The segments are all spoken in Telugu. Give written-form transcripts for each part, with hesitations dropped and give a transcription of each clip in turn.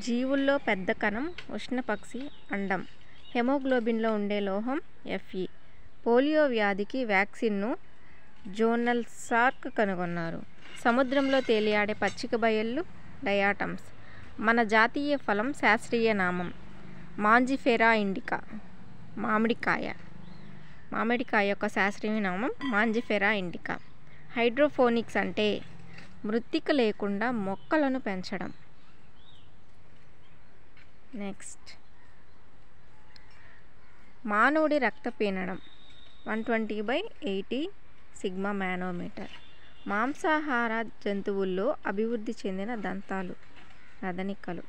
జీవుల్లో పెద్ద కణం ఉష్ణపక్షి అండం. హెమోగ్లోబిన్లో ఉండే లోహం Fe. పోలియో వ్యాధికి వ్యాక్సిన్ను జోనల్ సార్క్ కనుగొన్నారు. సముద్రంలో తేలియాడే పచ్చిక బయళ్ళు డయాటమ్స్. మన జాతీయ ఫలం శాస్త్రీయ నామం మాంజిఫెరా ఇండికా. మామిడికాయ యొక్క శాస్త్రీయ నామం మాంజిఫెరా ఇండికా. హైడ్రోపోనిక్స్ అంటే మృత్తిక లేకుండా మొక్కలను పెంచడం. నెక్స్ట్, మానవుడి రక్తపీడనం 120/80 సిగ్మా మానోమీటర్. మాంసాహార జంతువుల్లో అభివృద్ధి చెందిన దంతాలు రదనికలు.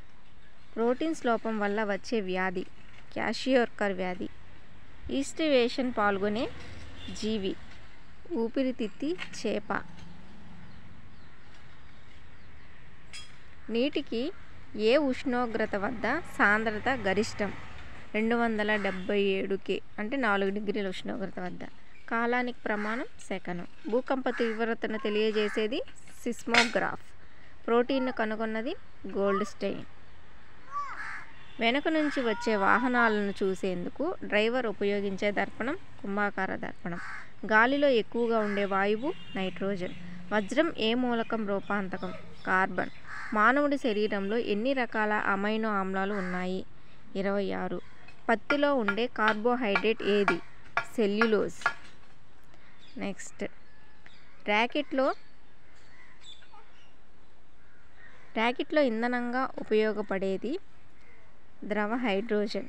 ప్రోటీన్స్ లోపం వల్ల వచ్చే వ్యాధి క్వాషియోర్కర్ వ్యాధి. ఈస్టివేషన్ పాల్గొనే జీవి ఊపిరితిత్తి చేప. నీటికి ఏ ఉష్ణోగ్రత వద్ద సాంద్రత గరిష్టం? 277 K అంటే 4 డిగ్రీల ఉష్ణోగ్రత వద్ద. కాలానికి ప్రమాణం సెకను. భూకంప తీవ్రతను తెలియజేసేది సిస్మోగ్రాఫ్. ప్రోటీన్ను కనుగొన్నది గోల్డ్ స్టెయిన్. వెనుక నుంచి వచ్చే వాహనాలను చూసేందుకు డ్రైవర్ ఉపయోగించే దర్పణం కుంభాకార దర్పణం. గాలిలో ఎక్కువగా ఉండే వాయువు నైట్రోజన్. వజ్రం ఏ మూలకం రూపాంతకం? కార్బన్. మానవుడి శరీరంలో ఎన్ని రకాల అమైనో ఆమ్లాలు ఉన్నాయి? 26. పత్తిలో ఉండే కార్బోహైడ్రేట్ ఏది? సెల్యులోజ్. నెక్స్ట్, ర్యాకెట్లో ఇంధనంగా ఉపయోగపడేది ద్రవ హైడ్రోజన్.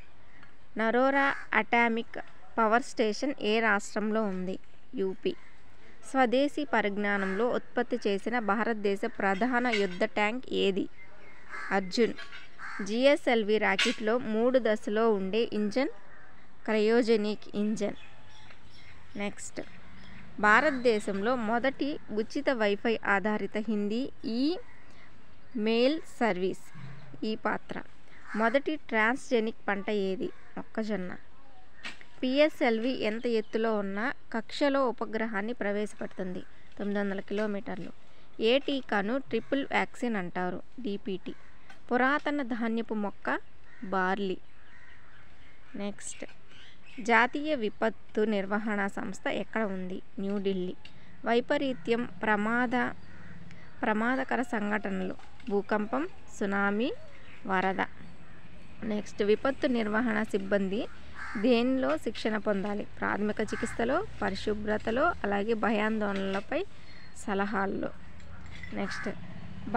నరోరా అటామిక్ పవర్ స్టేషన్ ఏ రాష్ట్రంలో ఉంది? యూపీ. స్వదేశీ పరిజ్ఞానంలో ఉత్పత్తి చేసిన భారతదేశ ప్రధాన యుద్ధ ట్యాంక్ ఏది? అర్జున్. GSLV రాకెట్లో 3 దశలో ఉండే ఇంజన్ క్రయోజెనిక్ ఇంజన్. నెక్స్ట్, భారతదేశంలో మొదటి ఉచిత వైఫై ఆధారిత హిందీ మెయిల్ సర్వీస్ పాత్ర. మొదటి ట్రాన్స్జెనిక్ పంట ఏది? మొక్కజొన్న. PSLV ఎంత ఎత్తులో ఉన్న కక్షలో ఉపగ్రహాన్ని ప్రవేశపెడుతుంది? 900 కిలోమీటర్లు. ఏ టీకాను ట్రిపుల్ వ్యాక్సిన్ అంటారు? DPT. పురాతన ధాన్యపు మొక్క బార్లీ. నెక్స్ట్, జాతీయ విపత్తు నిర్వహణ సంస్థ ఎక్కడ ఉంది? న్యూఢిల్లీ. వైపరీత్యం ప్రమాదకర సంఘటనలు భూకంపం, సునామీ, వరద. నెక్స్ట్, విపత్తు నిర్వహణ సిబ్బంది దేనిలో శిక్షణ పొందాలి? ప్రాథమిక చికిత్సలో, పరిశుభ్రతలో, అలాగే భయాందోళనలపై సలహాల్లో. నెక్స్ట్,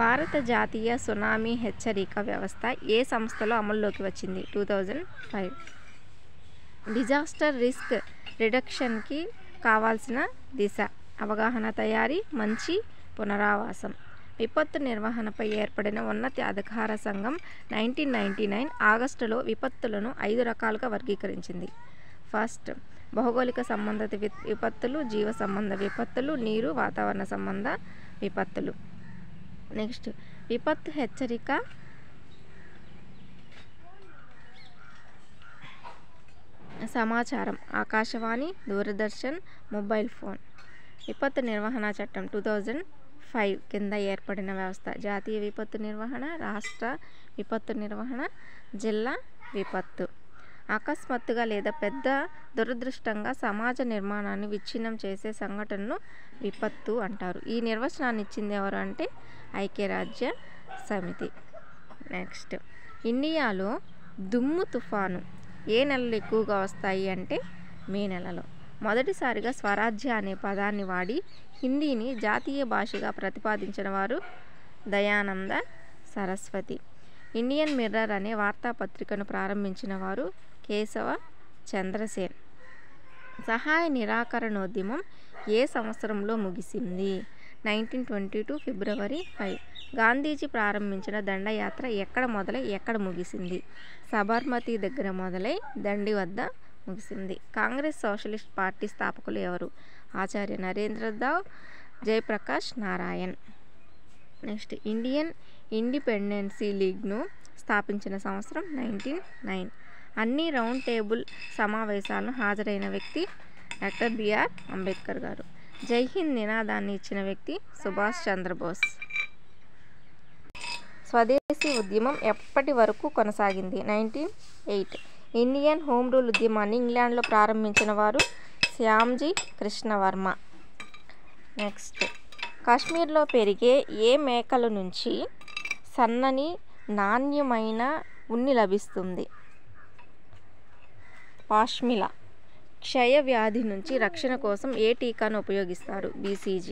భారత జాతీయ సునామీ హెచ్చరిక వ్యవస్థ ఏ సంస్థలో అమల్లోకి వచ్చింది? 2005. డిజాస్టర్ రిస్క్ రిడక్షన్కి కావాల్సిన దిశ అవగాహన, తయారీ, మంచి పునరావాసం. విపత్తు నిర్వహణపై ఏర్పడిన ఉన్నత అధికార సంఘం 1999 ఆగస్టులో విపత్తులను 5 రకాలుగా వర్గీకరించింది. ఫస్ట్, భౌగోళిక సంబంధిత విపత్తులు, జీవ సంబంధ విపత్తులు, నీరు వాతావరణ సంబంధ విపత్తులు. నెక్స్ట్, విపత్తు హెచ్చరిక సమాచారం ఆకాశవాణి, దూరదర్శన్, మొబైల్ ఫోన్. విపత్తు నిర్వహణ చట్టం 2005 కింద ఏర్పడిన వ్యవస్థ జాతీయ విపత్తు నిర్వహణ, రాష్ట్ర విపత్తు నిర్వహణ, జిల్లా విపత్తు. అకస్మాత్తుగా లేదా పెద్ద దురదృష్టంగా సమాజ నిర్మాణాన్ని విచ్ఛిన్నం చేసే సంఘటనను విపత్తు అంటారు. ఈ నిర్వచనాన్ని ఇచ్చింది ఎవరు అంటే ఐక్యరాజ్య సమితి. నెక్స్ట్, ఇండియాలో దుమ్ము తుఫాను ఏ నెలలో ఎక్కువగా వస్తాయి అంటే మే నెలలో. మొదటిసారిగా స్వరాజ్య అనే పదాన్ని వాడి హిందీని జాతీయ భాషగా ప్రతిపాదించిన వారు దయానంద సరస్వతి. ఇండియన్ మిర్రర్ అనే వార్తాపత్రికను ప్రారంభించిన వారు కేశవ చంద్రసేన్. సహాయ నిరాకరణోద్యమం ఏ సంవత్సరంలో ముగిసింది? 1922 ఫిబ్రవరి 5. గాంధీజీ ప్రారంభించిన దండయాత్ర ఎక్కడ మొదలై ఎక్కడ ముగిసింది? సబర్మతి దగ్గర మొదలై దండి వద్ద ముగిసింది. కాంగ్రెస్ సోషలిస్ట్ పార్టీ స్థాపకులు ఎవరు? Acharya Narendra Dev, Jayaprakash Narayan. Next, Indian independence లీగ్ను స్థాపించిన సంవత్సరం 1909. అన్ని రౌండ్ టేబుల్ సమావేశాలను హాజరైన వ్యక్తి డాక్టర్ బిఆర్ అంబేద్కర్ గారు. జై హింద్ నినాదాన్ని ఇచ్చిన వ్యక్తి సుభాష్ చంద్రబోస్. స్వదేశీ ఉద్యమం ఎప్పటి వరకు కొనసాగింది? 1908. ఇండియన్ హోమ్ రూల్ ఉద్యమాన్ని ఇంగ్లాండ్లో ప్రారంభించిన వారు శ్యామ్జీ కృష్ణవర్మ. నెక్స్ట్, కాశ్మీర్లో పెరిగే ఏ మేకల నుంచి సన్నని నాణ్యమైన ఉన్ని లభిస్తుంది? పాష్మిలా. క్షయ వ్యాధి నుంచి రక్షణ కోసం ఏ టీకాను ఉపయోగిస్తారు? BCG.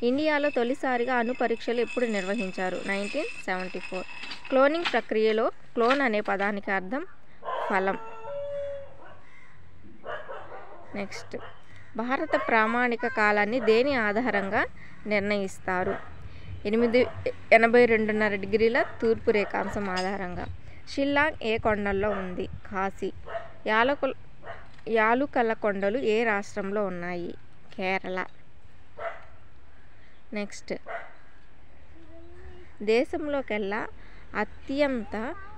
ఇండియాలో తొలిసారిగా అణు పరీక్షలు ఎప్పుడు నిర్వహించారు? 1974. క్లోనింగ్ ప్రక్రియలో క్లోన్ అనే పదానికి అర్థం ఫలం. నెక్స్ట్, భారత ప్రామాణిక కాలాన్ని దేని ఆధారంగా నిర్ణయిస్తారు? 82.5 డిగ్రీల తూర్పు రేఖాంశం ఆధారంగా. షిల్లాంగ్ ఏ కొండల్లో ఉంది? ఖాసీ. యాలుకల కొండలు ఏ రాష్ట్రంలో ఉన్నాయి? కేరళ. నెక్స్ట్, దేశంలోకెల్లా అత్యంత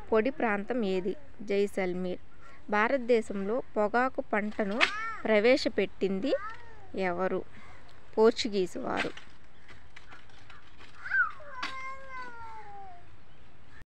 పొడి ప్రాంతం ఏది? జైసల్మీర్. భారతదేశంలో పొగాకు పంటను ప్రవేశపెట్టింది ఎవరు? పోర్చుగీసు వారు.